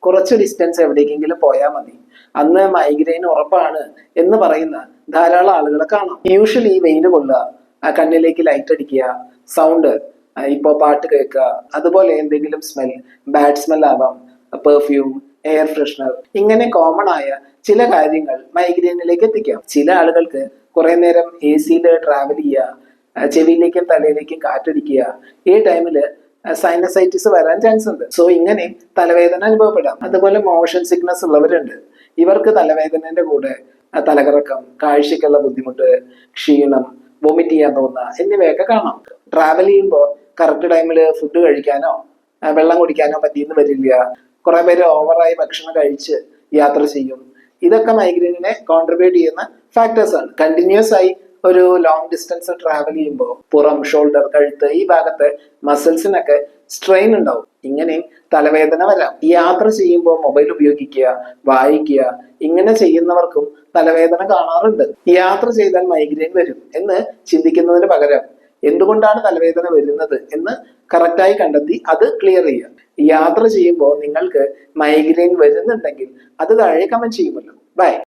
കുറച്ച് ഡിസ്റ്റൻസ് എവിടേക്കെങ്കിലും പോയാൽ മതി, അന്ന് മൈഗ്രെയിൻ ഉറപ്പാണ് എന്ന് പറയുന്ന ധാരാളം ആളുകളെ കാണാം. യൂഷ്വലി വെയിൽ കൊള്ളുക, കണ്ണിലേക്ക് ലൈറ്റ് അടിക്കുക, സൗണ്ട്, ഇപ്പോ പാട്ട് കേൾക്കുക, അതുപോലെ എന്തെങ്കിലും സ്മെൽ, ബാഡ് സ്മെൽ ആവാം, പെർഫ്യൂം, എയർ ഫ്രഷ്നർ, ഇങ്ങനെ കോമൺ ആയ ചില കാര്യങ്ങൾ മൈഗ്രെയിനിലേക്ക് എത്തിക്കാം. ചില ആളുകൾക്ക് കുറെ നേരം AC-യിൽ ട്രാവൽ ചെയ്യുക, ചെവിയിലേക്കും തലയിലേക്കും കാറ്റടിക്കുക, ഈ ടൈമില് സൈനസൈറ്റിസ് വരാൻ ചാൻസ് ഉണ്ട്. സോ ഇങ്ങനെ തലവേദന അനുഭവപ്പെടാം. അതുപോലെ മോഷൻ സിക്നസ് ഉള്ളവരുണ്ട്. ഇവർക്ക് തലവേദനന്റെ കൂടെ തലകറക്കം, കാഴ്ചയ്ക്കുള്ള ബുദ്ധിമുട്ട്, ക്ഷീണം, വൊമിറ്റ് ചെയ്യാൻ തോന്നുക എന്നിവയൊക്കെ കാണാം. ട്രാവൽ ചെയ്യുമ്പോൾ കറക്റ്റ് ടൈമിൽ ഫുഡ് കഴിക്കാനോ വെള്ളം കുടിക്കാനോ പറ്റിയെന്ന് വരില്ല. കുറെ പേര് ഓവറായി ഭക്ഷണം കഴിച്ച് യാത്ര ചെയ്യും. ഇതൊക്കെ മൈഗ്രെയിനിനെ കോൺട്രിബ്യൂട്ട് ചെയ്യുന്ന ഫാക്ടേഴ്സ് ആണ്. കണ്ടിന്യൂസ് ആയി ഒരു ലോങ് ഡിസ്റ്റൻസ് ട്രാവൽ ചെയ്യുമ്പോൾ പുറം, ഷോൾഡർ, കഴുത്ത് ഈ ഭാഗത്തെ മസിൽസിനൊക്കെ സ്ട്രെയിൻ ഉണ്ടാവും. ഇങ്ങനെയും തലവേദന വരാം. യാത്ര ചെയ്യുമ്പോൾ മൊബൈൽ ഉപയോഗിക്കുക, വായിക്കുക, ഇങ്ങനെ ചെയ്യുന്നവർക്കും തലവേദന കാണാറുണ്ട്. യാത്ര ചെയ്താൽ മൈഗ്രെയിൻ വരും എന്ന് ചിന്തിക്കുന്നതിന് പകരം എന്തുകൊണ്ടാണ് തലവേദന വരുന്നത് എന്ന് കറക്റ്റായി കണ്ടെത്തി അത് ക്ലിയർ ചെയ്യുക. യാത്ര ചെയ്യുമ്പോൾ നിങ്ങൾക്ക് മൈഗ്രെയിൻ വരുന്നുണ്ടെങ്കിൽ അത് താഴെ കമന്റ് ചെയ്യുമല്ലോ. ബൈ.